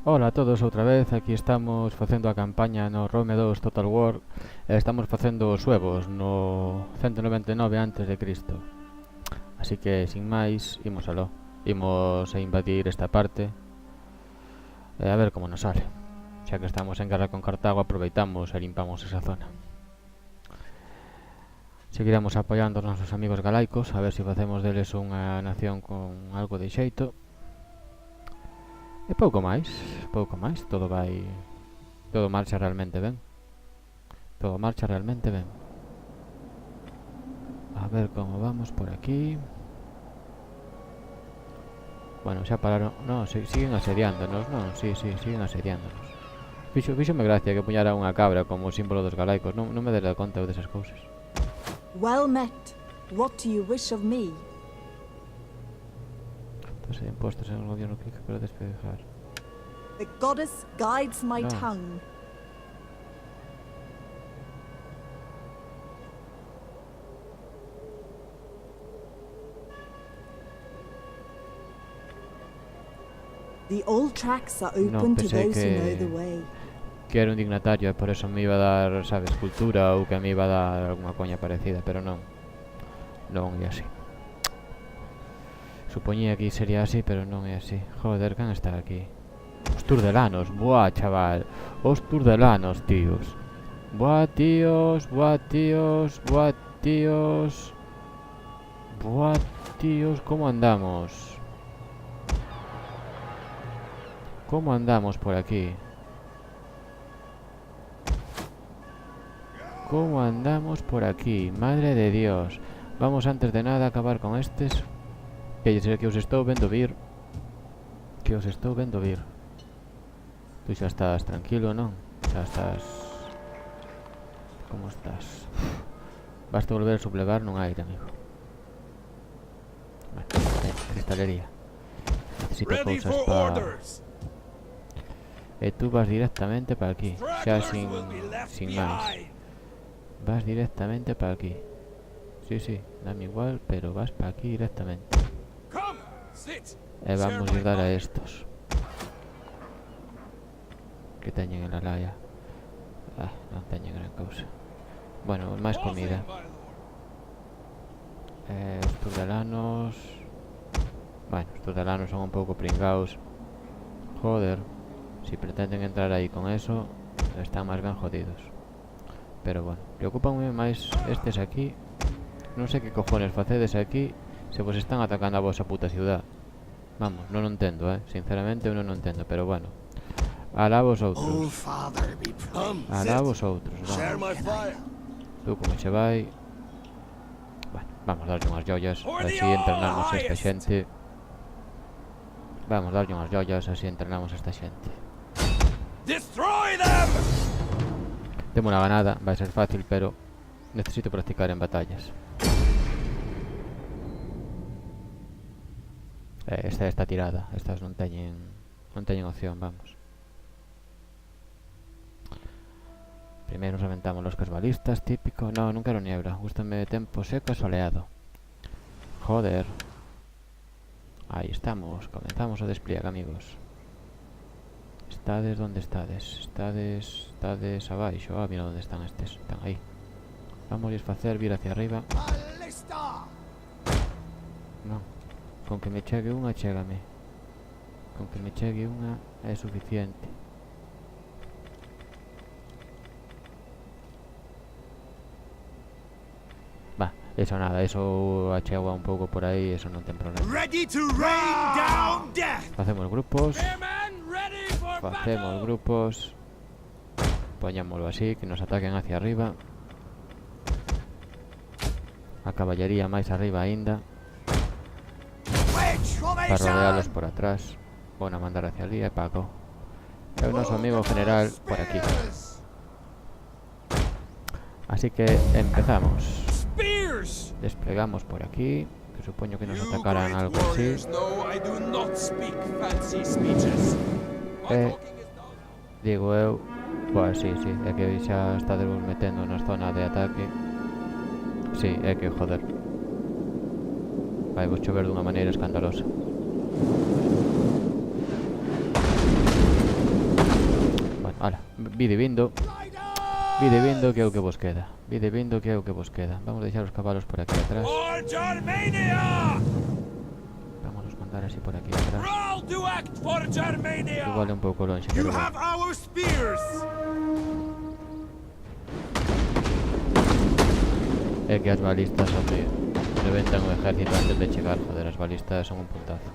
Ola a todos outra vez, aquí estamos facendo a campaña no Rome 2 Total War e estamos facendo os suevos no 199 antes de Cristo. Así que, sin máis, imos aló. Imos a invadir esta parte e a ver como nos sale. Xa que estamos en guerra con Cartago, aproveitamos e limpamos esa zona. Seguiremos apoiando os nosos amigos galaicos, a ver se facemos deles unha nación con algo de xeito. E pouco máis, todo marcha realmente ben. Todo marcha realmente ben. A ver como vamos por aquí. Bueno, xa pararon. No, siguen asediándonos, non? Sí, siguen asediándonos. Fíxome gracia que puñara unha cabra como símbolo dos galaicos. Non me dera conta eu desas cousas. Well met. What do you wish of me? Entonces, impuestos en el gobierno clic para despejar. The goddess guides my No. tongue. The old tracks are open to pensei those who know the way. que era un dignatario e por eso me iba a dar, sabes, cultura ou que me iba a dar alguna coña parecida, pero non. Non é así. Supoñía que sería así, pero non é así. Joder, can está aquí? Os turdelanos, buah, chaval. Os turdelanos, tíos. Buah, tíos, buah, tíos, buah, tíos. Buah, tíos, ¿cómo andamos? ¿Cómo andamos por aquí? ¿Cómo andamos por aquí? Madre de Dios. Vamos antes de nada a acabar con estes. Que os estou vendo vir. Que os estou vendo vir. Tú xa estás tranquilo, non? Xa estás... Como estás? Vas a volver a sublevar nun aire, amigo. Bueno, cristalería. Necesito cousas para... E tú vas directamente para aquí. Xa sin máis. Vas directamente para aquí. Sí, dame igual, pero vas para aquí directamente. E vamos a dar a estos que teñen en la laya. Non teñen gran cousa. Bueno, máis comida. Os turdelanos... Bueno, os turdelanos son un pouco pringaos. Joder, si pretenden entrar aí con eso, están máis ben jodidos. Pero bueno, preocupanme máis estes aquí. Non sei que cojones facedes aquí se vos están atacando a vosa puta ciudad. Vamos, non o entendo, sinceramente eu non o entendo, pero bueno. Alá vos outros. Alá vos outros, vamos. Tú como che vai. Bueno, vamos darlle unhas joyas, así entrenamos a esta xente. Vamos darlle unhas joyas, así entrenamos a esta xente. Temo unha ganada, vai ser fácil, pero necesito practicar en batallas. Esta está tirada, estas non teñen opción, vamos. Primeiro nos aventamos los casbalistas, típico. No, non quero niebla, gústame tempo seco e soleado. Joder. Aí estamos, comenzamos o despliegue, amigos. Estades onde estades? Estades abaixo. Mira onde están estes, están aí. Vamos a facer vir hacia arriba. Non. Con que me chegue unha, chégame. Con que me chegue unha é suficiente. Va, eso nada, eso achegua un pouco por aí, eso non ten problema. Facemos grupos. Facemos grupos. Poñámoslo así, que nos ataquen hacia arriba. A caballería máis arriba aínda. Para rodearlos por atrás. Van a mandar hacia ali e Paco. É o noso amigo general por aquí. Así que empezamos. Desplegamos por aquí. Que supoño que nos atacarán algo así. Digo eu. Pois sí, é que xa está metendo na zona de ataque. Sí, é que joder. Vai vos chover dunha maneira escandalosa. Ala, vide vindo. Vide vindo que é o que vos queda. Vide vindo que é o que vos queda. Vamos deixar os cabalos por aquí atrás. Vamos os mandar así por aquí atrás. Igual é un pouco longe, pero bueno. É que as balistas, hombre, reventan o ejército antes de chegar. Joder, as balistas son un puntazo.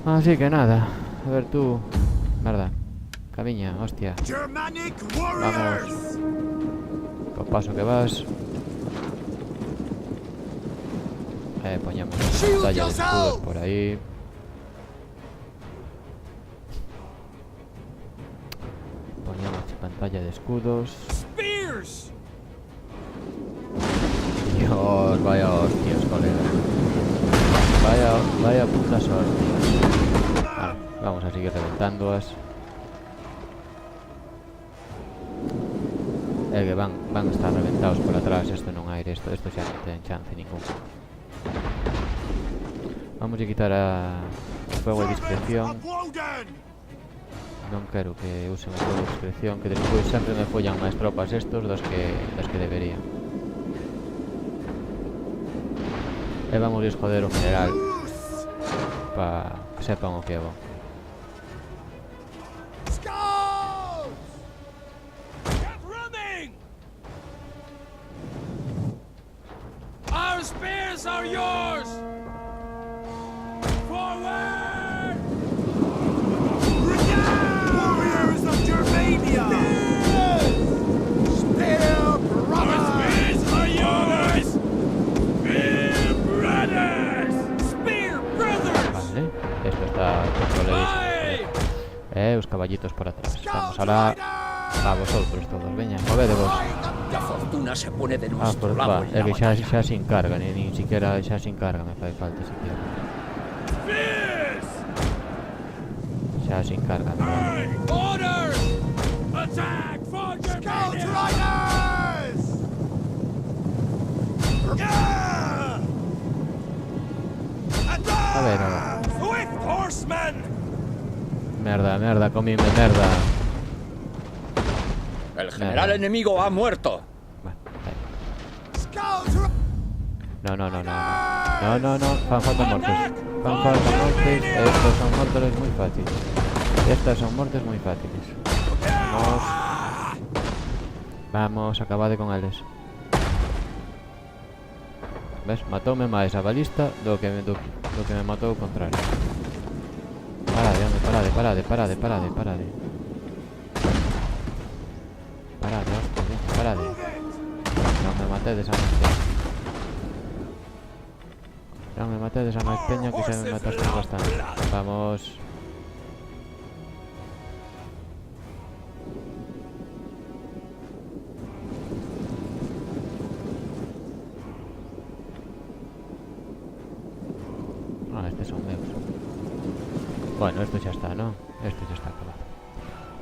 Así que nada. A ver tú. Merda. Camiña, hostia. Vamos. Co paso que vas. Poñamos pantalla de escudos por ahí. Poñamos pantalla de escudos. Dios, vaya hostias, colega. Vaya putas hostias. Vamos a seguir reventándolas. Que van a estar reventados por atrás. Esto non hai, esto xa non ten chance ningún. Vamos a quitar a fuego de discreción. Non quero que usen o fuego de discreción, que despois sempre me follan máis tropas estos das que deberían. E vamos a joder o general para que sepan o que é bon. Our spears are yours! Forward! Warriors of Germania! Spear brothers! Our spears are yours! Spear brothers! Spear brothers! Vale, esto está controladísimo. Os caballitos por atrás. Vamos ahora a vosotros todos, veña, movedevos. La fortuna se pone de nuestro lado en é la que batalla. xa se encarga, nin siquiera xa se encarga, me fai falta siquiera. Xa se encarga, ¿verdad? Orders! Attack for Germania! A ver. Swift horsemen! Merda, comíme merda. El general enemigo ha muerto. No. Fan falta mortes. Estos son mortes muy fáciles. Estas son muertes muy fáciles. Vamos, acabade con eles. Ves, matoume máis a balista do que me matou o contrario. Parade. Parade, hostia, parade. Non me matedes a máis peña. Non me matedes a máis peña que xa me mataste bastante. Vamos. Estes son meus. Bueno, esto xa está, ¿no? Esto xa está acabado.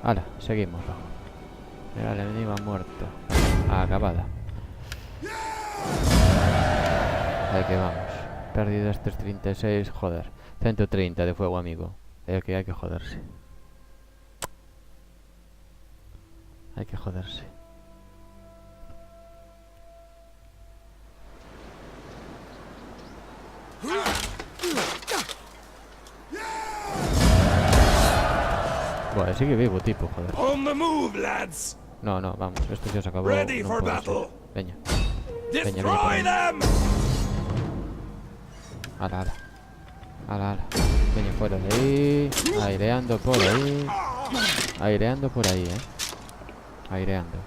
Hala, seguimos, va. Era el enemigo muerto. Acabada. Ahí que vamos. Pérdida estos 36, joder. 130 de fuego, amigo. Que hay que joderse. Hay que joderse. Bueno, sigue vivo, tipo, joder. On the move, lads! No, vamos, esto ya se acabó. Ready No for puede battle. ser. Veña. Destroy them! Ala. Veña fuera de ahí. Aireando por ahí. Aireando.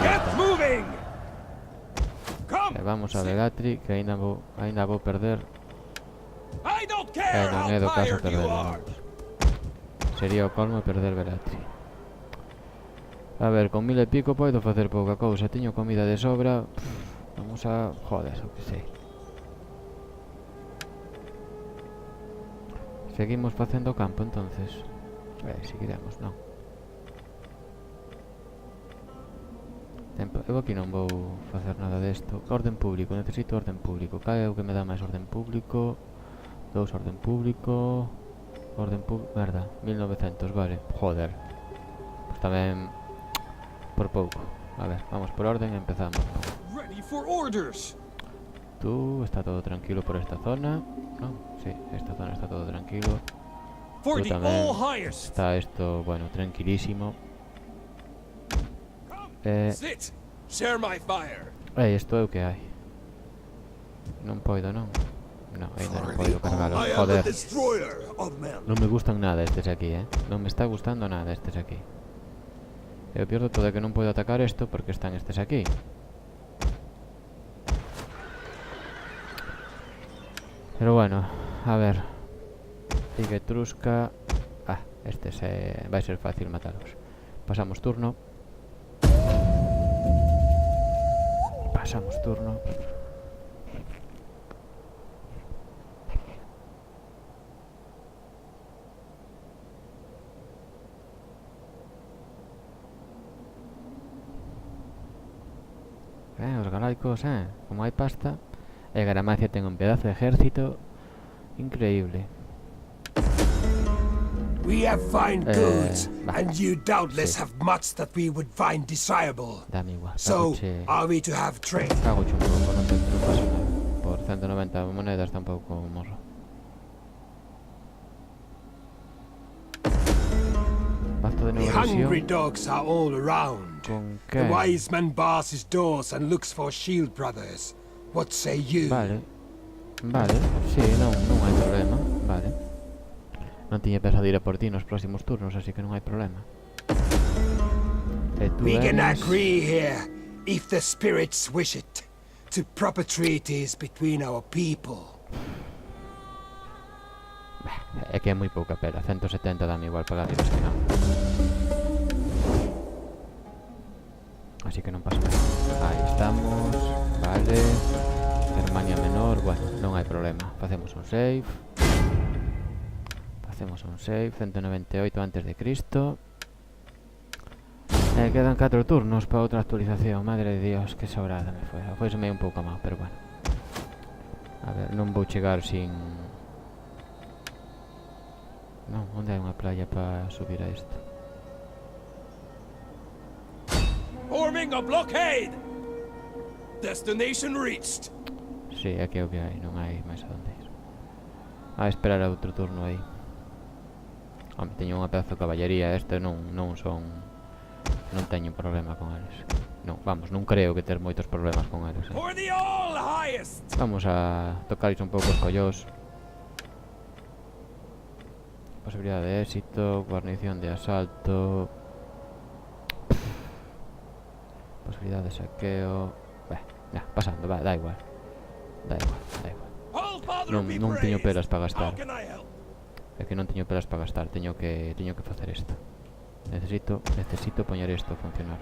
Get moving! Come! Vamos a Velatri, que ainda vou perder. I don't care Non how é do caso tired you perderlo, are! vamos. Sería o colmo perder Velatri. A ver, con 1000 e pico podo facer pouca cousa. Teño comida de sobra. Vamos a... joder, o que sei. Seguimos facendo campo, entonces. Seguiremos, non. Eu aquí non vou facer nada desto. Orden público, necesito orden público. Cal é o que me dá máis orden público? 2 orden público. Orden público, verdad, 1900, vale. Joder. Pues tamén por pouco. A ver, vamos por orden e empezamos. Ready for orders. Tú, está todo tranquilo por esta zona. No, sí, esta zona está todo tranquilo. For Tú the tamén. all highest. Está esto, bueno, tranquilísimo. Sit. Share my fire. Isto é o que hai. Non poido, non? Non, ainda non poido cargalo. I am Joder, the destroyer of men. non me gustan nada estes aquí, Non me está gustando nada estes aquí. E o peor de todo é que non podo atacar isto porque están estes aquí. Pero bueno, a ver. Liga etrusca. Ah, estes vai ser fácil matarlos. Pasamos turno. Pasamos turno. Os galaicos, como hai pasta. E Gramacia ten un pedazo de ejército increíble. We have fine goods, bah. and you doubtless Sí. have much that we would find desirable. Dame igual. So, Cagoche are we to have trade? un pouco, non te pasa nada. Por 190 monedas tampouco morro. Basto de The hungry negociación. dogs are all around. Con The que? wise man bars his doors and looks for shield brothers. What say you? Vale. Vale, sí, non hai problema. Vale. Non tiña pensado ir a por ti nos próximos turnos, así que non hai problema. E tú We can eres... agree here, if the spirits wish it, to proper treaties between our people. É que é moi pouca pela. 170 dame igual pagar e que non. Así que non pasa nada. Aí estamos. Vale. Germania menor. Bueno, non hai problema. Facemos un save. Facemos un save. 198 antes de Cristo. Quedan 4 turnos para outra actualización. Madre de Dios, que sobrada me foi. Foiseme un pouco mal, pero bueno. A ver, non vou chegar sin... Non, onde hai unha playa para subir a isto? Forming a blockade! Destination reached. Si, aquí é o que hai, non hai máis a onde ir. A esperar a outro turno aí. Home, teño unha pedazo de caballería, este non son... Non teño problema con eles. Non, vamos, non creo que ter moitos problemas con eles. For the all highest! Vamos a tocarles un pouco os collós. Posibilidade de éxito, guarnición de asalto... Posibilidade de saqueo... pasando, va, da igual. Da igual. Non teño pelas para gastar. É que non teño pelas para gastar, teño que facer isto. Necesito poñer isto a funcionar.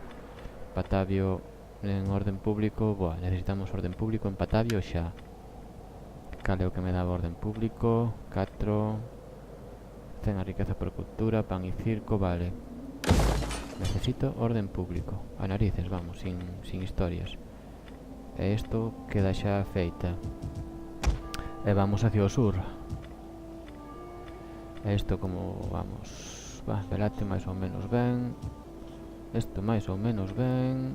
Patavio en orden público. Boa, necesitamos orden público en Patavio xa. Cal é o que me dá orden público? 4. Ten a riqueza por cultura, pan e circo, vale. Necesito orden público. A narices, vamos, sin historias. E isto queda xa feita. E vamos hacia o sur. E isto como vamos... Velate máis ou menos ben. Isto máis ou menos ben.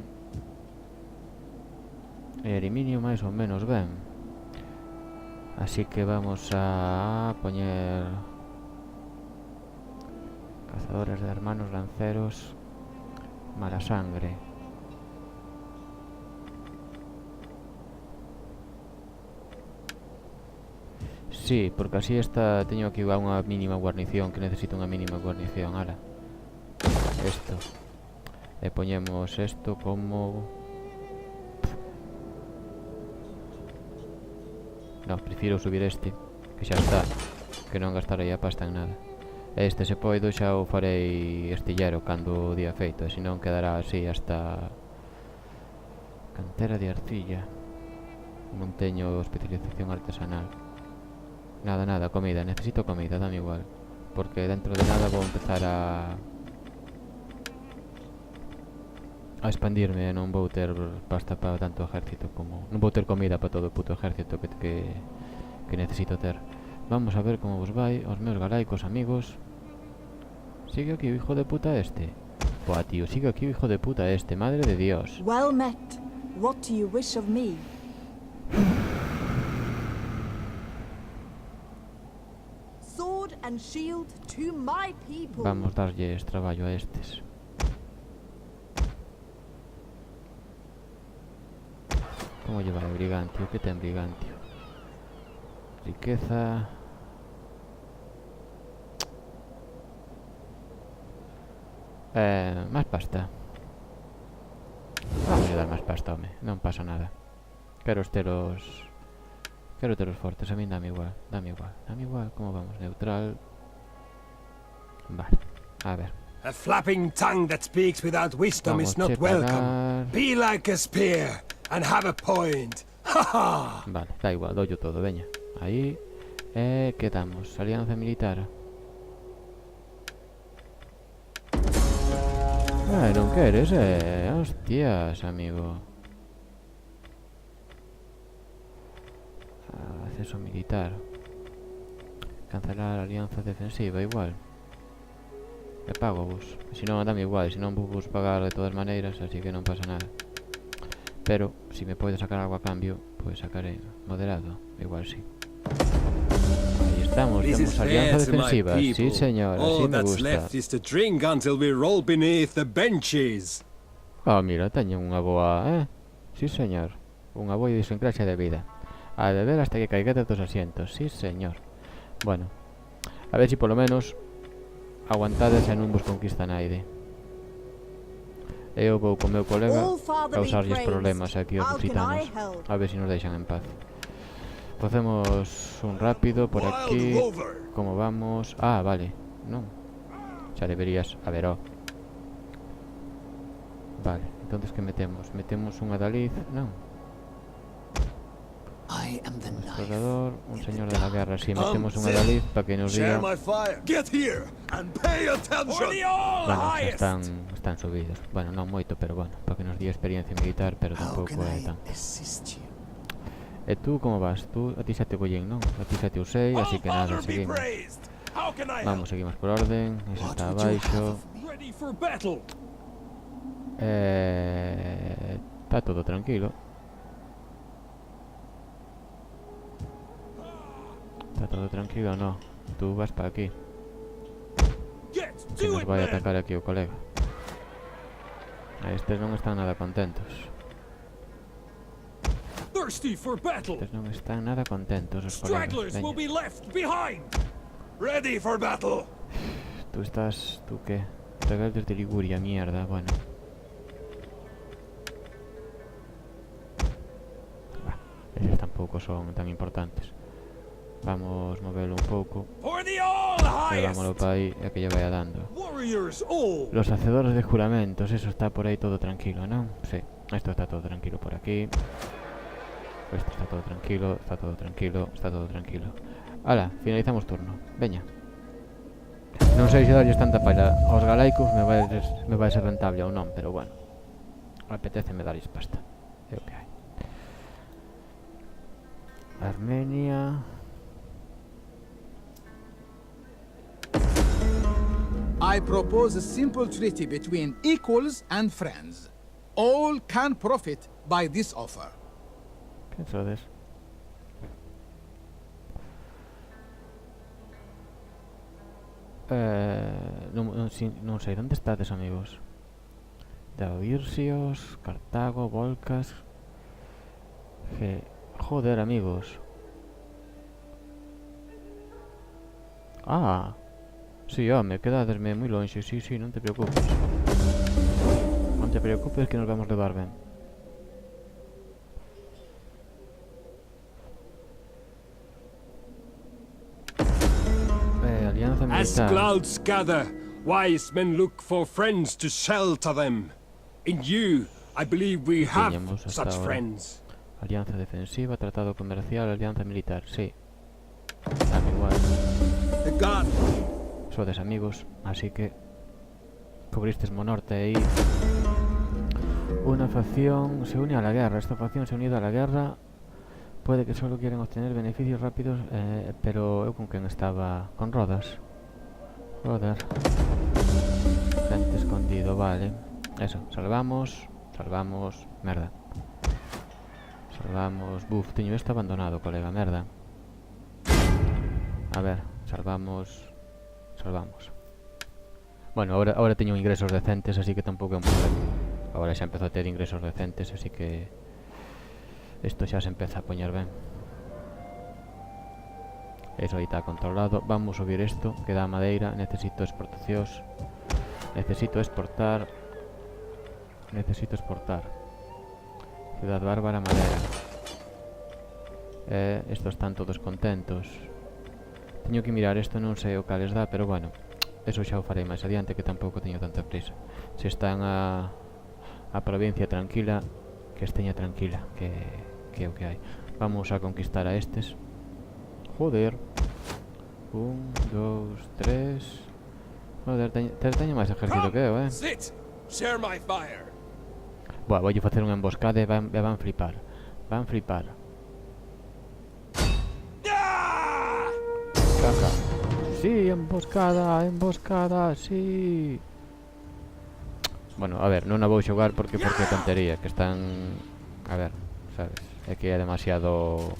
E Eriminio máis ou menos ben. Así que vamos a poñer... Cazadores de hermanos lanceros. Mala sangre. Sí, porque así esta teño aquí unha mínima guarnición, que necesito unha mínima guarnición, ala. Esto. E poñemos esto como... No, prefiro subir este, que xa está, que non gastarei a pasta en nada. Este, se poido, xa o farei estillero cando o día feito, e senón quedará así hasta... Cantera de arcilla. Non teño especialización artesanal. Nada, comida, necesito comida, dame igual. Porque dentro de nada vou empezar a expandirme, non vou ter pasta para tanto ejército como... Non vou ter comida para todo o puto ejército que necesito ter. Vamos a ver como vos vai os meus galaicos amigos. Sigue aquí o hijo de puta este. Buah, tío, sigue aquí o hijo de puta este. Madre de Dios. Well met. What do you wish of me? Sword and shield to my people. Vamos darlles traballo a estes. Como lleva el Brigantio? ¿Qué ten Brigantio? Riqueza. Más pasta. Vamos a dar más pasta, home. Non pasa nada. Quero teros fortes. A mí dame igual. Dame igual. Como vamos? Neutral. Vale. A ver. A flapping tongue that speaks without wisdom Vamos is not a welcome. parar. Be like a spear and have a point. Ha ha! Vale, da igual, doy todo, veña. Aí. Quedamos. Alianza militar. Non queres, hostias, amigo. Acceso militar. Cancelar alianza defensiva, igual. Le pago vos. Si non, dame igual, si non vos pagar de todas maneiras, así que non pasa nada. Pero, si me podes sacar algo a cambio, pues sacaré moderado, igual sí. Ahí estamos, tenemos alianza defensiva. Sí, señor, así me gusta. Is to drink until we roll beneath the benches. Mira, teño unha boa, Sí, señor. Unha boa idiosincrasia de vida. A beber hasta que caigate dos asientos. Sí, señor. Bueno, a ver si por lo menos aguantades e non vos conquista naide. Eu vou con meu colega causarlles problemas aquí aos lusitanos. A ver si nos deixan en paz. Facemos un rápido por aquí. Como vamos? Vale. Non. Xa deberías... A ver, Vale, entonces que metemos? Metemos un adalid, non. Un explorador, un señor de la guerra. Si metemos un adalid para que nos diga. Bueno, están subidos. Bueno, non moito, pero bueno, para que nos diga experiencia militar, pero tampouco é tan. E tú como vas? Tú a ti xa te collín, non? A ti xa te usei, así que nada, seguimos. Vamos, seguimos por orden. Ese está abaixo. Está todo tranquilo. Está todo tranquilo, no. Tú vas para aquí. Que nos vai a atacar aquí o colega. Estes non están nada contentos. Estes non están nada contentos os colegas. Tú estás... ¿Tú qué? Rebeldes de Liguria, mierda, bueno. Eses tampouco son tan importantes. Vamos movelo un pouco. Levámoslo para aí e que lle vaya dando. Los hacedores de juramentos, eso está por aí todo tranquilo, non? Sí, esto está todo tranquilo por aquí. Esto está todo tranquilo, está todo tranquilo, está todo tranquilo. Ala, finalizamos turno, veña. Non sei se darlles tanta palla aos galaicos me vai ser rentable ou non, pero bueno. Apetece me darlles pasta. É o que hai. Armenia. I propose a simple treaty between equals and friends. All can profit by this offer. Que sodes? Non sei, onde estades, amigos? Daoirsios, Cartago, Volcas... Joder, amigos. Sí, home, quedadesme moi lonxe. Sí, non te preocupes. Non te preocupes que nos vamos levar ben. Alianza militar. As clouds gather, wise men look for friends to shelter them. In you, I believe we have such friends. Alianza defensiva, tratado comercial, alianza militar, sí. Dame igual. Sodes amigos, así que cubristes Monorte ahí. Una facción se une a la guerra. Esta facción se ha unido a la guerra Puede que solo quieran obtener beneficios rápidos, pero eu con quen estaba? Con Rodas. Joder. Gente escondido, vale. Eso, salvamos. Merda. Salvamos. Buf, teño isto abandonado, colega, merda. A ver, salvamos. Bueno, ahora teño ingresos decentes, así que tampouco é un problema. Ahora xa empezo a ter ingresos decentes, así que isto xa se empeza a poñer ben. Eso aí está controlado. Vamos subir isto, que dá madeira. Necesito exportacións. Necesito exportar. Ciudad Bárbara, madera. Estos están todos contentos. Teño que mirar isto, non sei o cales dá, pero bueno, eso xa o farei máis adiante, que tampouco teño tanta prisa. Se están a provincia tranquila, que esteña tranquila, que é o que hai. Vamos a conquistar a estes. Joder. 1, 2, 3. Joder, teño máis ejército que eu, Sit. Share my fire. Buah, voulle facer unha emboscada e van flipar. Caca. Sí, emboscada, sí. Bueno, a ver, non a vou xogar porque tontería, que están... A ver, sabes, é que é demasiado...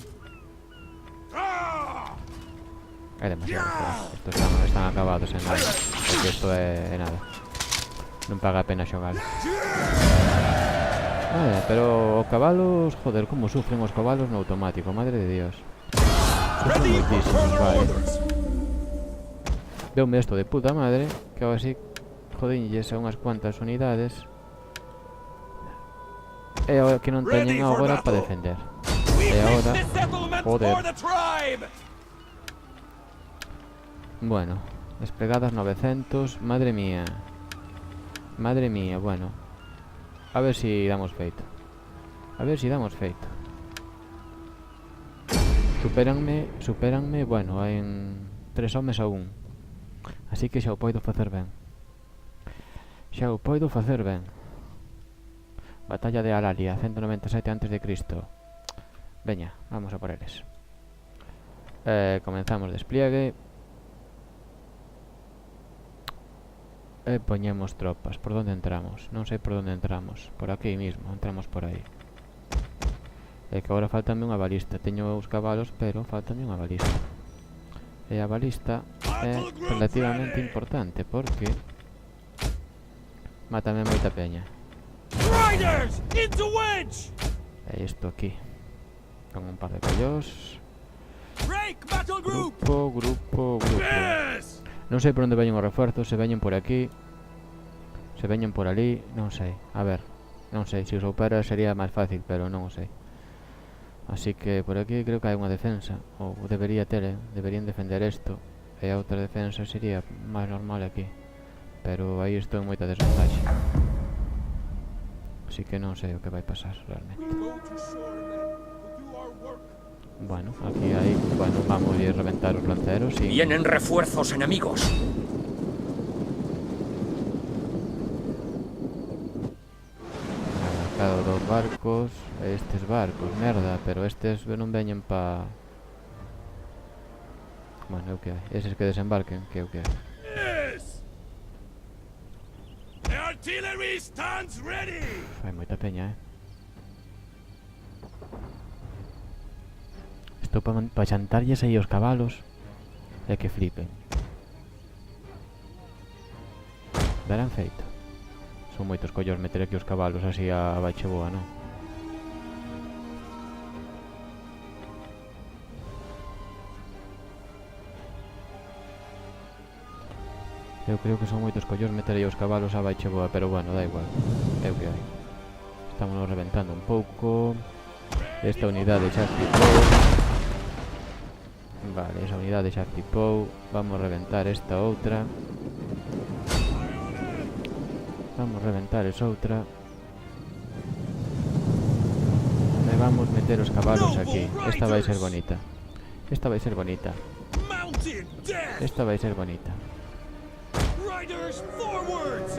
Estos están acabados en nada. Porque isto é nada. Non paga a pena xogar. Pero os cabalos, joder, como sufren os cabalos no automático, madre de Dios. Sufren moitísimo, vale. Deume esto de puta madre, que ahora sí, jodinlles a unhas cuantas unidades. E ahora que non teñen agora para defender. E agora, joder. Bueno, desplegadas 900, madre mía, bueno. A ver si damos feito. Supéranme, bueno, en 3 homes a 1. Así que xa o poido facer ben. Batalla de Alalia, 197 a.C. Veña, vamos a por eles. Comenzamos despliegue. Poñemos tropas. Por onde entramos? Non sei por onde entramos. Por aquí mismo, entramos por aí. É que agora faltame unha balista. Teño os cabalos, pero faltame unha balista. E a balista é relativamente importante porque mátame moita peña. E isto aquí, con un par de collós. Grupo. Non sei por onde veñen os refuerzos. Se veñen por aquí, se veñen por ali, non sei. A ver, non sei, se os opera sería máis fácil, pero non o sei. Así que por aquí creo que hai unha defensa. Ou debería ter, deberían defender isto. E a outra defensa sería máis normal aquí. Pero aí estou en moita desvantaxe. Así que non sei o que vai pasar realmente. Bueno, aquí hay... Bueno, vamos a reventar los lanceros y... Vienen refuerzos enemigos. Cada dos barcos. Estes barcos, merda. Pero estes non veñen pa... Bueno, é o que hai. Eses que desembarquen, que é o que hai. Hai moita peña, Estou para chantarlles aí os cabalos e que flipen. Darán feito. Son moitos collos meter aquí os cabalos así a baixe boa, non? Eu creo que son moitos collos meter aí os cabalos a baixe boa, pero bueno, da igual. É o que hai. Estamos reventando un pouco. Esta unidade xa activou. Vale, esa unidade xa activou. Vamos reventar esta outra. Vamos reventar esa outra. E vamos meter os cabalos aquí. Esta vai ser bonita.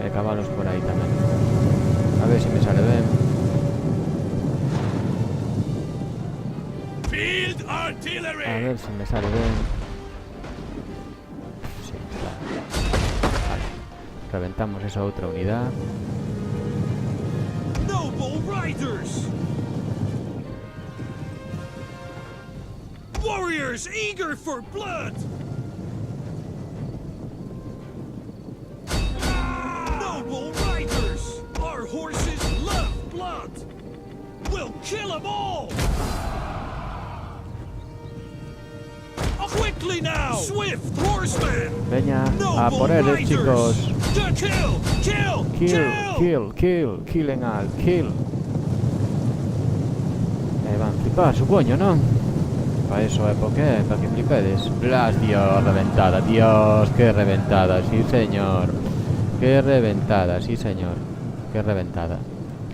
E cabalos por aí tamén. A ver se me sale ben. A ver si me sale bien. Sí, claro. Vale. Reventamos esa otra unidad. Noble riders! Warriors eager for blood! Noble riders! Our horses love blood! We'll kill them all! Quickly now! Swift horsemen! Venga, a por ellos, chicos. To Killen all, kill. Van a flipar, supoño, non? Para eso é porque para que flipedes. Blast, Dios, reventada. Dios, qué reventada, sí señor. Qué reventada, sí señor. Qué reventada.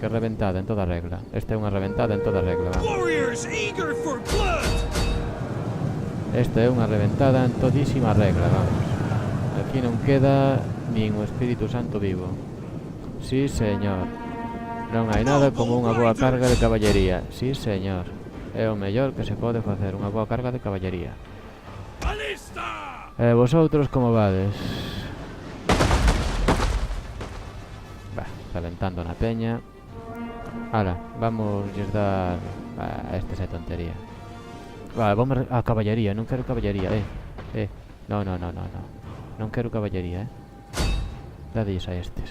Qué reventada en toda regla. Esta é unha reventada en toda regla. Warriors eager for blood! Esta é unha reventada en todísima regla, vamos. Aquí non queda nin o Espírito Santo vivo. Sí, señor. Non hai nada como unha boa carga de caballería. Sí, señor. É o mellor que se pode facer, unha boa carga de caballería. E vosotros como vades? Va, reventando na peña. Ala, vamos dar... este é tontería. Vale, vamos a caballería, non quero caballería, no. Non quero caballería, Dadilles a estes.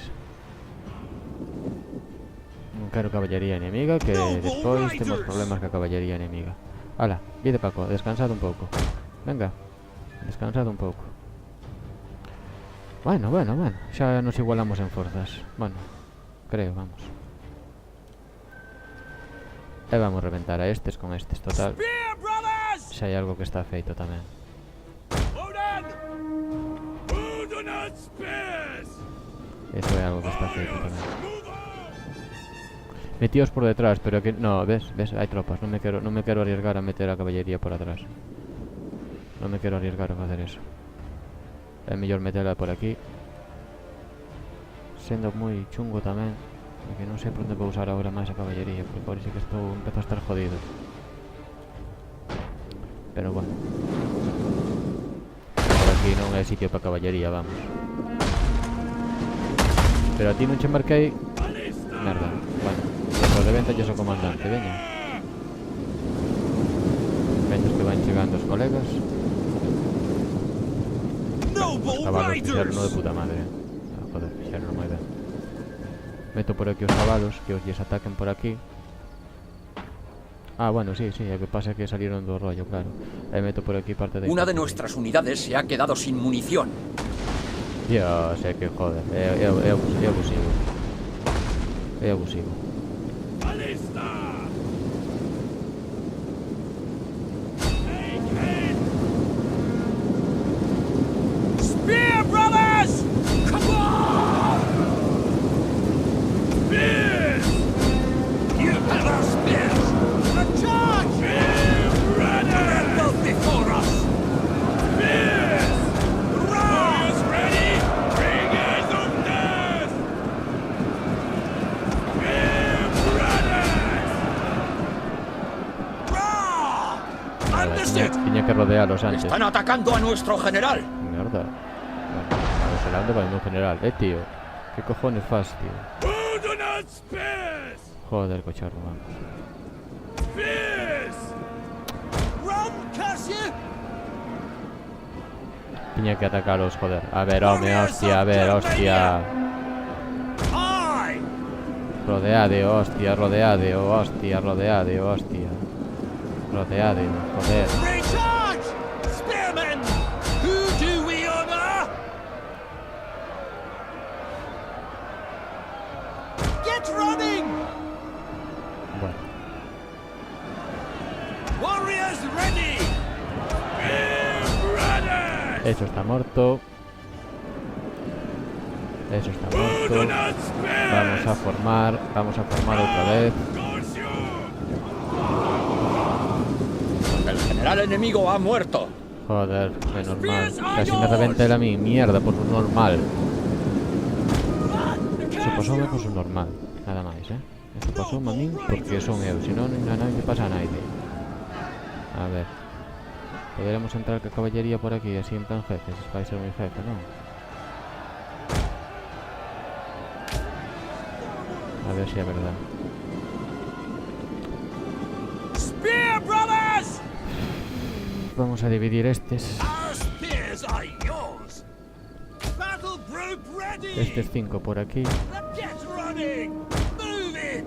Non quero caballería enemiga, que despois temos problemas ca caballería enemiga. Ala, vide Paco, descansad un pouco. Venga, descansad un pouco. Bueno, xa nos igualamos en forzas. Bueno, creo, vamos. E vamos reventar a estes con estes, total. Xa hai algo que está feito tamén. Eso é algo que está feito tamén. Metíos por detrás, pero que... No, ves, hai tropas. Non me quero arriesgar a meter a caballería por atrás. Non me quero arriesgar a facer eso. É mellor metela por aquí. Sendo moi chungo tamén, porque non sei por onde vou usar agora máis a caballería, porque agora sí que empezo a estar jodido. Pero bueno, por aquí non é sitio para caballería, vamos. Pero a ti non che marquei. Merda, bueno, pues revéntalles ao comandante, veña. Vendes que van chegando os colegas. Os cabalos fixeron de puta madre. Joder, fixeron moi ben. Meto por aquí os cabalos, que os lles ataquen por aquí. Ah, bueno, sí, o que pasa é que salieron do rollo, claro. Meto por aquí parte de... Una de nuestras unidades se ha quedado sin munición. Dios, que joder, é abusivo. É abusivo. Spear, brothers! Come on! Spears! You have our spears! A charge! They're both before us! Spears! Warriors ready! Bringers of death! Spear brothers! Raw! Understood! Tiña que rodearlos antes. Están atacando a nuestro general. Mierda. Bueno, será donde va el general, tío. ¿Qué cojones fas, tío? Joder, cocharro, vamos. Tiña que atacarlos, joder. A ver, home, hostia, a ver, hostia. Rodeade, hostia, rodeade, hostia, rodeade, hostia. Rodeade, joder. Bueno. Eso está muerto. Eso está muerto. Vamos a formar otra vez. El general enemigo ha muerto. Joder, es normal. Casi me reventa él a mí. Mierda, por su normal. Se pasoume por su normal. Nada máis, Se pasoume a min porque son eu. Se non, a nadie pasa a nadie. A ver. Poderemos entrar con caballería por aquí, así en plan jefes. Vai ser muy jefe, ¿no? A ver si es verdad. Spear, brothers! Vamos a dividir estes. Our spears are yours. Battle group ready. Estes 5 por aquí. Get running. Move it.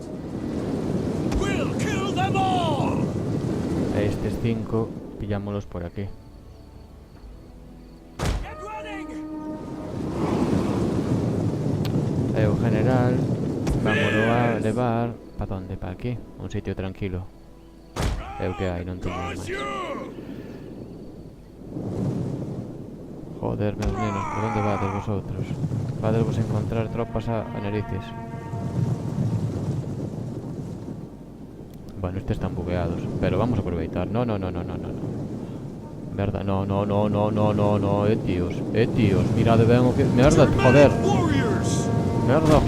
We'll kill them all. A estes 5 pillámoslos por aquí. Get running. E o general vámonos a levar para onde? Para aquí, un sitio tranquilo. É o que hai, non teño máis. Joder, meus nenos, por onde vades vosotros? Vadesvos encontrar tropas a narices. Bueno, estes están bugueados, pero vamos a aproveitar. No. Merda, no, tíos, mirad ben o que... Merda, joder. Merda,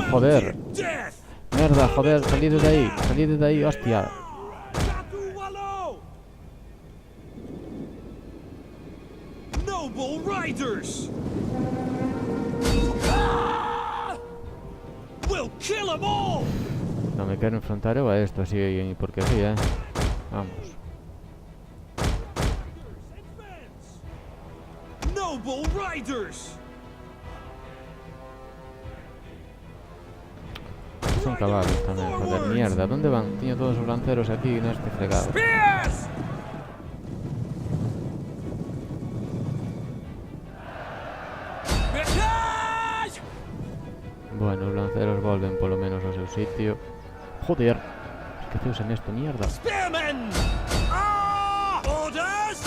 joder. Merda, joder, salid de aí, hostia. Noble riders. We'll kill them all. No me quero enfrentar eu a esto así, porque sí, Vamos. Noble riders. Son caballos tamén, joder, mierda. ¿Dónde van? Tiño todos os lanceros aquí neste fregado. Spears. Bueno, os lanceros volven polo menos ao seu sitio. Joder, esqueceuse esto, mierda. Spearmen. Orders.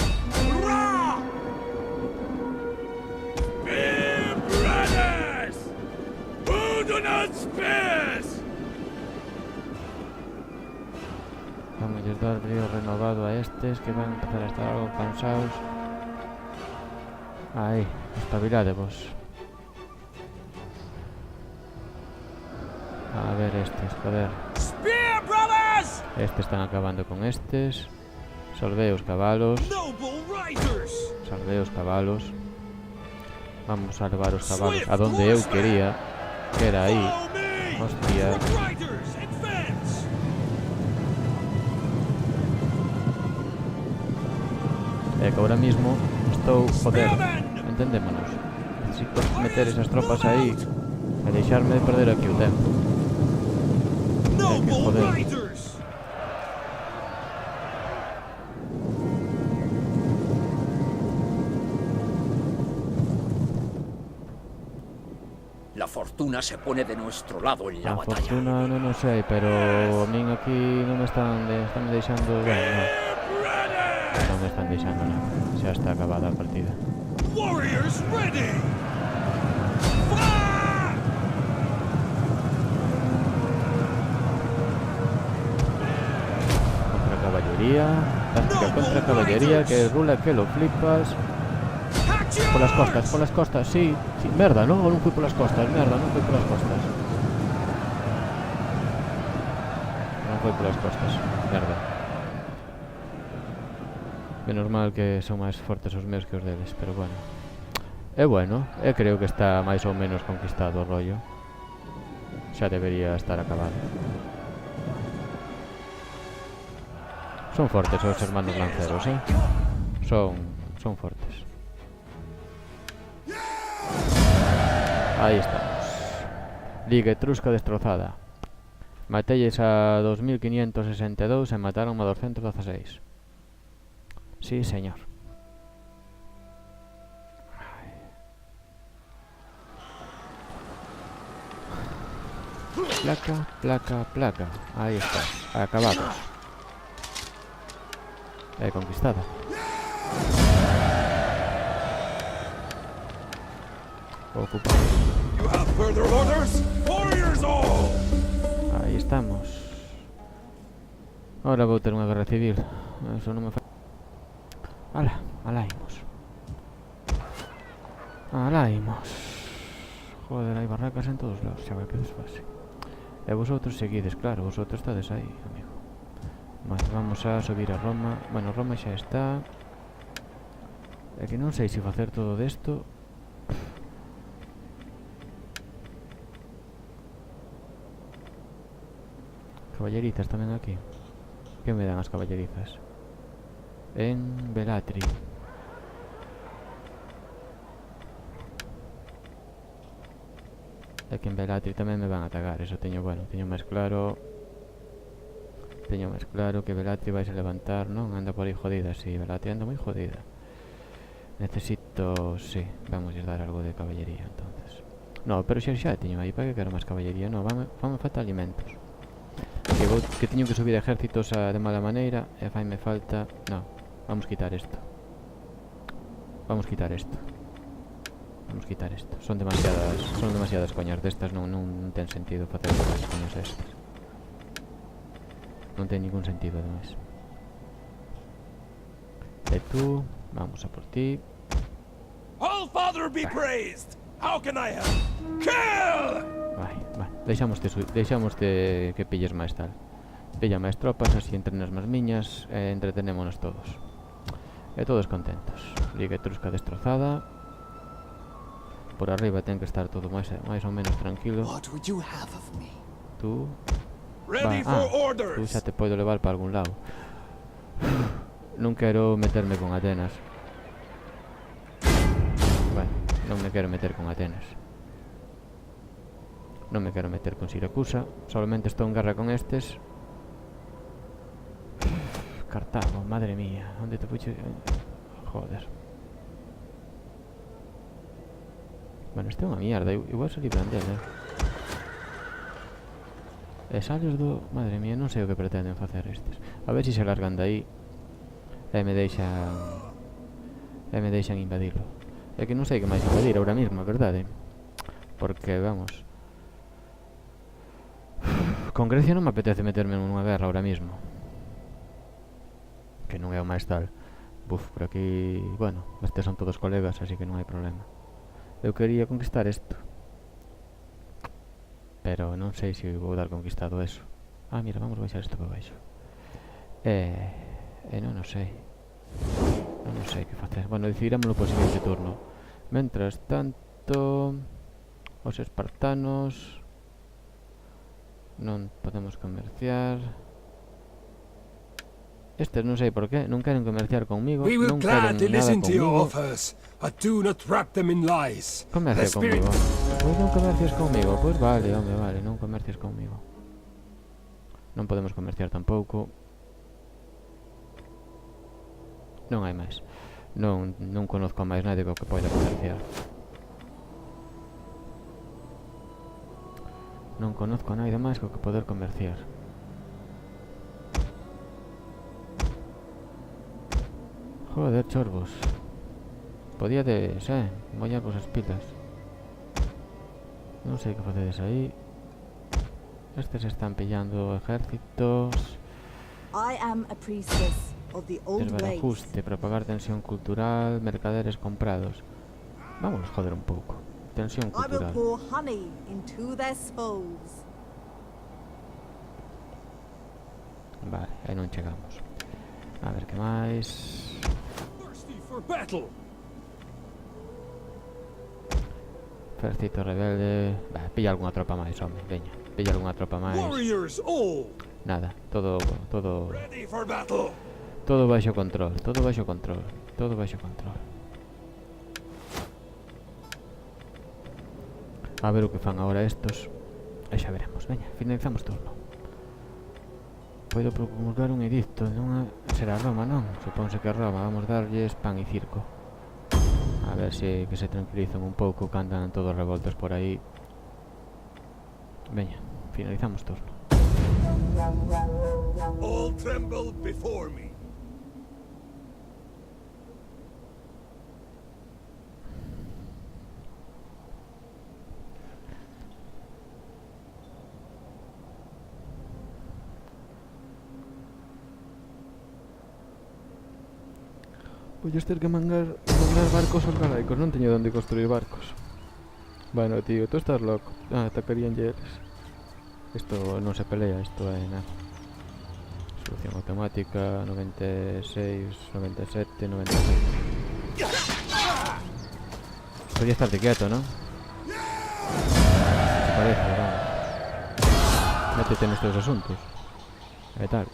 Ra. Spear brothers. Who do not spears. Vamos a dar río renovado a estes que van a empezar a estar algo cansados. Aí, espabiladevos. A ver estes, joder. Spear brothers. Estes están acabando con estes. Salvei os cabalos. Noble riders. Salvei os cabalos. Vamos a levar os cabalos a donde eu quería, que era aí. Hostia. Riders, advance. É que ahora mismo estou, joder, entendémonos. Necesito meter esas tropas aí e deixarme de perder aquí o tempo. Noble joder. riders. La fortuna se pone de nuestro lado en la A batalla. fortuna non o sei, pero a min aquí non me están deixando ben, non me están deixando nada. Xa está acabada a partida. Warriors ready. Contra caballería, táctica contra caballería, que rula que lo flipas. Por las costas, sí. Merda, non fui por las costas, merda, non fui por las costas. Non fui por las costas, merda. Menos mal que son máis fortes os meus que os deles, pero bueno. Bueno, creo que está máis ou menos conquistado o rollo. Xa debería estar acabado. Son fortes os hermanos lanceros, Son fortes. Ahí estamos. Liga etrusca destrozada. Matelles a 2562 e mataron a 216. Sí, señor. Placa. Ahí está. Acabados. Conquistada. Ocupado. You have further orders? Warriors all! Ahí estamos. Ahora vou ter unha guerra civil. Eso non me fa... Alá imos. Joder, hai barracas en todos lados. Xa vai que desfase. E vosotros seguides, claro, vosotros estades aí, amigo. Vale, vamos a subir a Roma. Bueno, Roma xa está. É que non sei se facer todo desto. Caballerizas tamén aquí. Que me dan as caballerizas? En Belatri. É que en Belatri tamén me van a atacar. Eso teño, bueno, teño máis claro. Teño máis claro que Belatri vais a levantar, non? Anda por aí jodida, si, Belatri anda moi jodida. Necesito, sí, vamos a dar algo de caballería, entonces. No, pero xa teño aí, para que quero máis caballería? No, vame falta alimentos. Que teño que subir ejércitos de mala maneira, e faime falta... No, vamos quitar isto. Vamos quitar isto. Vamos quitar isto. Son demasiadas coñas destas, non ten sentido facer as coñas estas. Non ten ningún sentido, ademais. E tú, vamos a por ti. All Father be praised! How can I help? Kill! Vai, deixamoste que pilles máis tal. Pilla máis tropas, así entrenas máis miñas e entretenémonos todos. E todos contentos. Liga etrusca destrozada. Por arriba ten que estar todo máis ou menos tranquilo. What would you have of me? Tú... Ready for orders! Tú xa te podo levar para algún lado. Non quero meterme con Atenas. Bueno, non me quero meter con Atenas. Non me quero meter con Siracusa. Solamente estou en guerra con estes. Cartago, madre mía. Onde te puxe? Joder. Bueno, este é unha mierda. Igual se libran del, E salios do... Madre mía, non sei o que pretenden facer estes. A ver se se largan de aí e me deixan invadilo. É que non sei que máis invadir ahora mismo, a verdade. Porque, vamos, con Grecia non me apetece meterme nunha guerra ahora mismo. Que non é o máis tal. Buf, por aquí... Bueno, estes son todos colegas, así que non hai problema. Eu quería conquistar isto, pero non sei se vou dar conquistado eso. Ah, mira, vamos baixar isto para baixo. Non sei. Non sei que facer. Bueno, decidirémoslo por seguinte turno. Mentras tanto, os espartanos non podemos comerciar. Estes non sei por qué, non queren comerciar conmigo. We will non queren gladly nada listen to your conmigo. offers, but do not wrap them in lies. Comercia The spirit- conmigo. Pois non comercies conmigo. Pois vale, home, vale, non comercies conmigo. Non podemos comerciar tampouco. Non hai máis. Non conozco a máis nadie co que poida comerciar. Non conozco a nadie máis co que poder comerciar. Joder, chorbos. Podíades, mollarvos as pilas. Non sei que facedes aí. Estes están pillando ejércitos. I am a priestess of the old ways. Desbarajuste, propagar tensión cultural, mercaderes comprados. Vamos a joder un pouco. Tensión I will cultural. pour honey into their souls. Vale, aí non chegamos. A ver que máis. Thirsty for battle! Ejército rebelde. Pilla algunha tropa máis, home, veña. Pilla algunha tropa máis. Warriors all! Nada, todo Ready for battle! todo baixo control, todo baixo control, todo baixo control. A ver o que fan agora estos. E xa veremos, veña, finalizamos turno. Podo promulgar un edicto, non será Roma, non? Supónse que Roma, vamos darlles pan e circo. A ver se que se tranquilizan un pouco, que andan todos revoltos por aí. Veña, finalizamos turno. All tremble before me! Polles ter que mandar barcos aos galaicos. Non teño onde construir barcos. Bueno, tío, tú estás loco. Atacarían eles. Isto non se pelea, isto é nada. Solución automática, 96, 97, 96. Podría estarte quieto, ¿no? ¿Qué te parece? Vamos. Métete en estos asuntos. ¿Qué tal?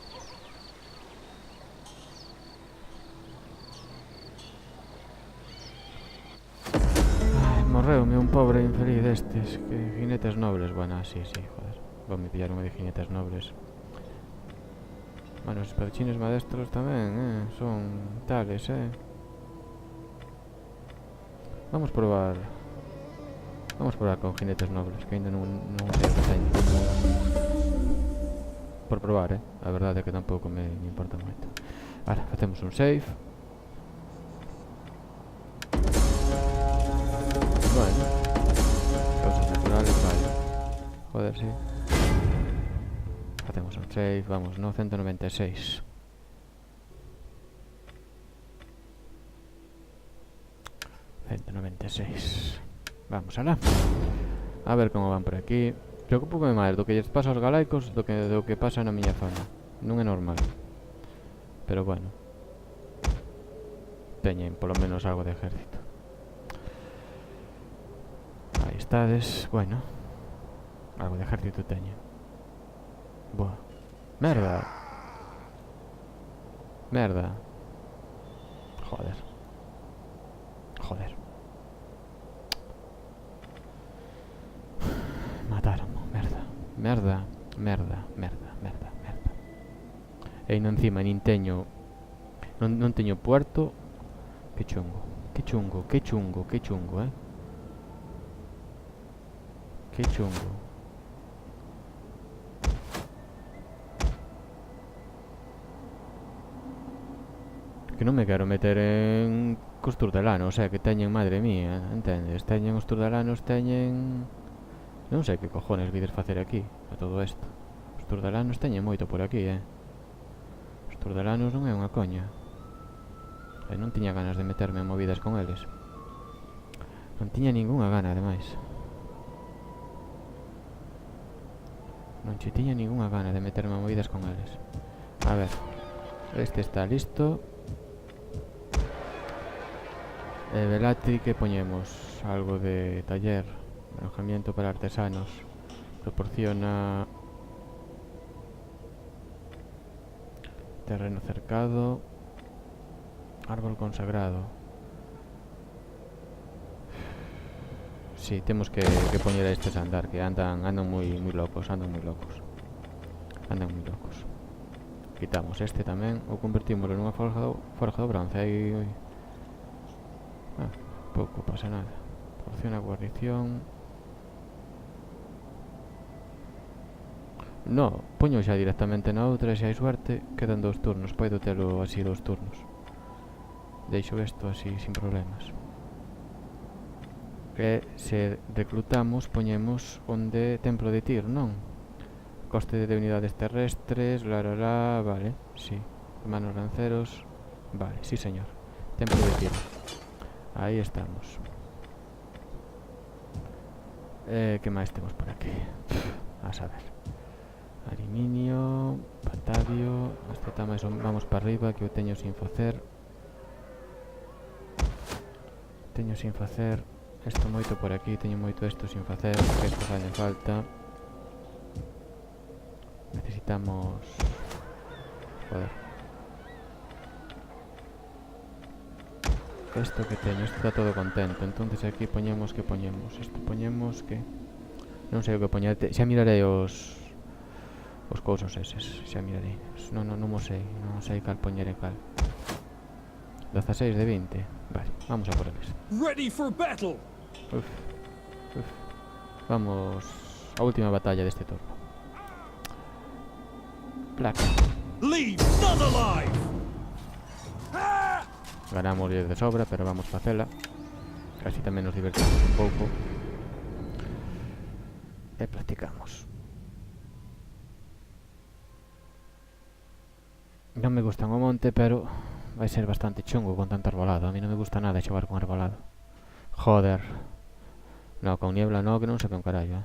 Ai, morreume un pobre infeliz destes. Que jinetes nobles. Bueno, sí, joder. Vou me pillar unha de jinetes nobles. Bueno, os espadachines maestros tamén, son tales, Vamos probar con jinetes nobles, que ainda non sei o que teño. Por probar, a verdade é que tampouco me importa moito. Ahora, facemos un save. Bueno, causas naturales, vale. Joder, sí. Facemos un save, vamos, no, 196. Vamos alá. A ver como van por aquí. Preocúpome máis do que lles pasa aos galaicos do que pasa na miña zona. Non é normal. Pero bueno, teñen polo menos algo de ejército. Aí estades, bueno, algo de ejército teñen. Buah. Merda. Joder. Mataron, merda. E ainda encima nin teño. Non teño puerto. Que chungo, Que chungo, Que chungo. Que non me quero meter en cos turdelanos, que teñen, madre mía, entendes? Teñen os turdelanos, teñen... Non sei que cojones vides facer aquí, a todo isto. Os turdelanos teñen moito por aquí, Os turdelanos non é unha coña. E non tiña ganas de meterme en movidas con eles. Non tiña ningunha gana, ademais. Non che tiña ningunha gana de meterme en movidas con eles. A ver, este está listo. Velati, que poñemos? Algo de taller, alojamiento para artesanos. Proporciona terreno cercado, árbol consagrado. Sí, temos que poñer a estes a andar, que andan moi locos, Quitamos este tamén, ou convertímoslo nunha forja do bronce. Aí, pouco pasa nada. Proporciona guarnición. No, poño xa directamente na outra e se hai suerte quedan 2 turnos. Podo telo así 2 turnos. Deixo isto así sin problemas. E se reclutamos poñemos onde templo de Tyr, non? Coste de unidades terrestres, vale, sí. Hermanos lanceros, vale, sí señor. Templo de Tyr. Aí estamos. Que máis temos por aquí? A saber. Aluminio, patadio. Este tamén vamos para arriba, que eu teño sin facer. Isto moito por aquí, teño moito isto sin facer, que isto fai falta. Necesitamos... Joder. Isto que teño, isto está todo contento. Entonces aquí poñemos, que poñemos? Isto poñemos que... Non sei o que poñer. Xa mirarei os cousos eses. Xa mirarei. Non mo sei. Non sei cal poñer e cal. 16 de 20. Vale, vamos a por eles. Ready for battle. Vamos a última batalla deste turno. Placa. Leave none alive. Ganamos de sobra, pero vamos a facela. Así tamén nos divertimos un pouco. E practicamos. Non me gustan o monte, pero vai ser bastante chungo con tanto arbolado. A mí non me gusta nada xogar con arbolado. Joder. No, con niebla no, que non se ve un carallo,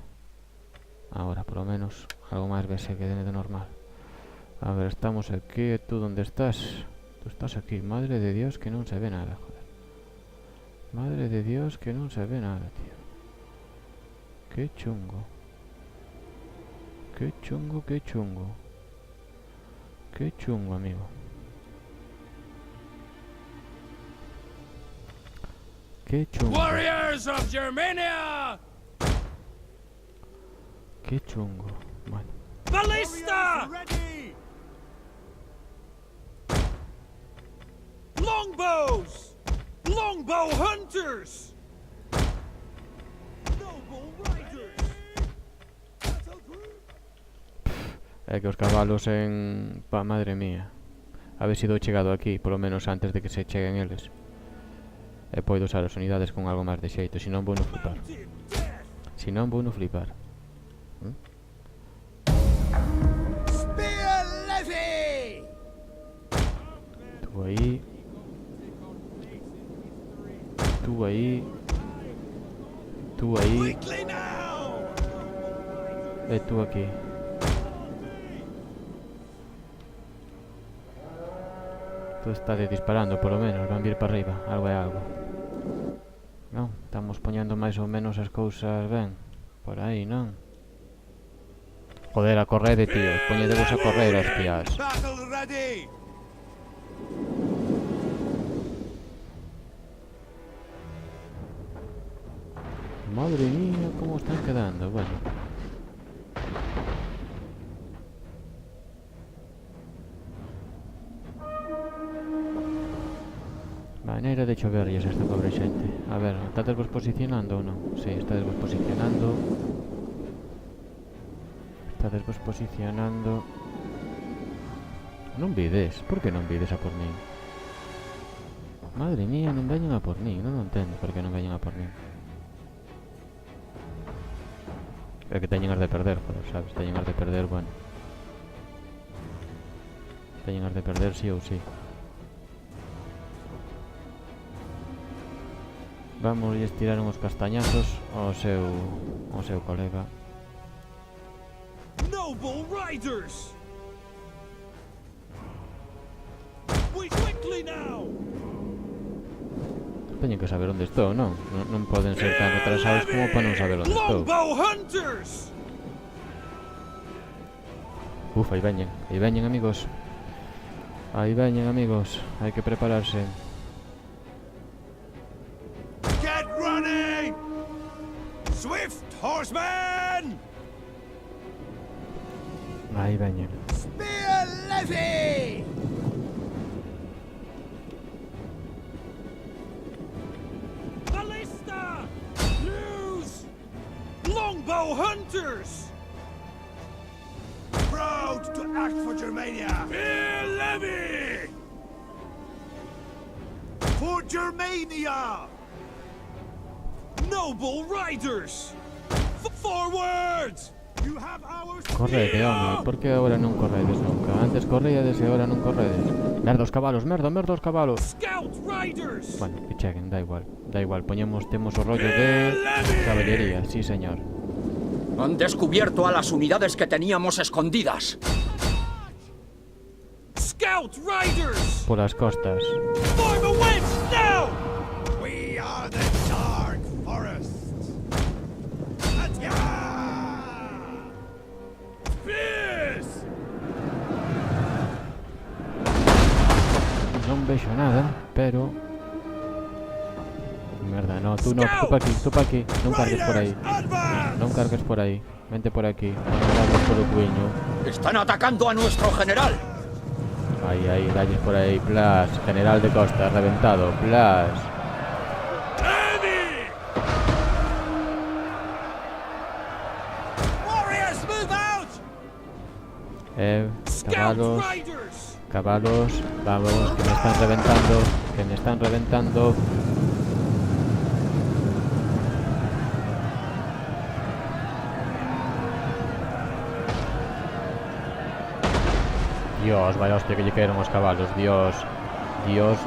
Ahora, por lo menos, algo máis vese que de normal. A ver, estamos aquí. Tú, ¿dónde estás? Tú estás aquí. Madre de Dios, que non se ve nada, joder. Madre de Dios, que non se ve nada, tío. Qué chungo. Qué chungo, qué chungo. Qué chungo, amigo. Qué chungo. Warriors of Germania! Qué chungo. Bueno. Ballista! Longbows! Longbow hunters! Noble riders! Que os cabalos en... madre mía. A ver se dou chegado aquí, polo menos antes de que se cheguen eles. E podo usar as unidades con algo máis de xeito, senón vou no flipar. Senón vou no flipar. Spear levy! Tú aí. Tú aí. Tú aí. Quickly now! E tú aquí. Tú estás disparando, polo menos, van vir para arriba, algo é algo. Non, estamos poñendo máis ou menos as cousas ben. Por aí, non? Joder, a correde, tío. Poñedevos a correr, hostias. Battle ready! Madre mía, como están quedando, bueno. Maneira de choverlles esta pobre xente. A ver, estades vos posicionando ou non? Si, estades vos posicionando. Estades vos posicionando. Non vides? Por que non vides a por min? Madre mía, non veñen a por min. Non entendo por que non veñen a por min. É que teñen as de perder, joder, sabes? Teñen as de perder, bueno. Teñen as de perder sí ou sí. Vamos a tirar uns castañazos ao seu colega. Noble riders! We quickly now! Teñen que saber onde estou, non? Non poden ser tan retrasados como para non saber onde estou. Longbow hunters! Uf, aí veñen amigos. Aí veñen amigos, hai que prepararse. Get running! Swift horsemen! Aí veñen. Spear levy! Ballista! Use! Longbow hunters! Proud to act for Germania! Spear levy! For Germania! Noble riders! Forward! You have our Correde, home, por que agora non corredes nunca? Antes corríades e agora non corredes. Merda os cabalos, merda os cabalos. Scout riders! Bueno, que cheguen, da igual. Temos o rollo de caballería, sí señor. Han descubierto a las unidades que teníamos escondidas. Scout riders! Polas costas. Form a wedge now! We are the Dark Forest. Fierce! Non vexo nada, pero... Merda, no, tú pa aquí, non cargues por aí. Non cargues por aí, vente por aquí, non cargues polo cuiño. Están atacando a nuestro general. Aí, dalles por aí, plas, general de costa, reventado, plas. Warriors, move out! Cabalos, vamos, que me están reventando. Dios, vaya hostia que lle caeron os cabalos, Dios mío,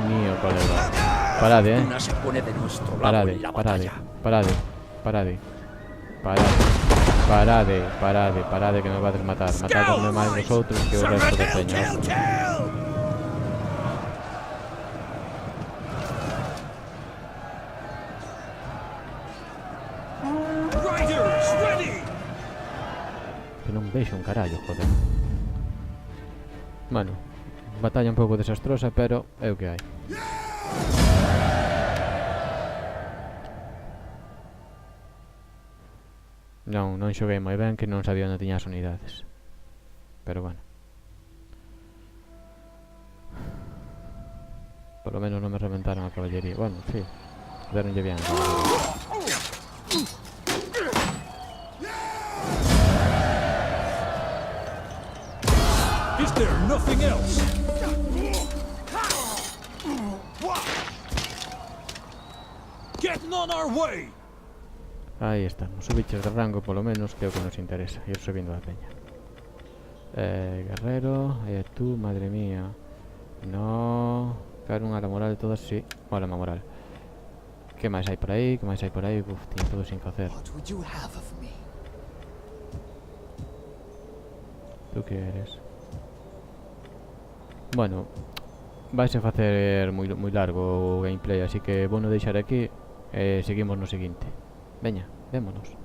colega. Parade, Una se pone de nuestro lado en la batalla. parade. Parade que me vades matar. Matadme máis nos outros que o resto de peña. Riders, ready! Que non vexo un carallo, joder. Bueno, batalla un pouco desastrosa, pero é o que hai. Non xoguei moi ben, que non sabía onde tiña as unidades. Pero bueno. Por lo menos non me reventaron a caballería. Bueno, sí, deronlle bien a caballería. Is there nothing else? Getting on our way! Aí estamos, subiches de rango polo menos, que é o que nos interesa, ir subindo a peña. Guerrero, tú, madre mía. No, quero unha la moral de todas, sí. Mola a moral. Que máis hai por aí? Que máis hai por aí? Uf, tiña todo sin facer. Tú que eres? Bueno, vais a facer moi largo o gameplay, así que vou no deixar aquí e seguimos no seguinte. Veña, vémonos.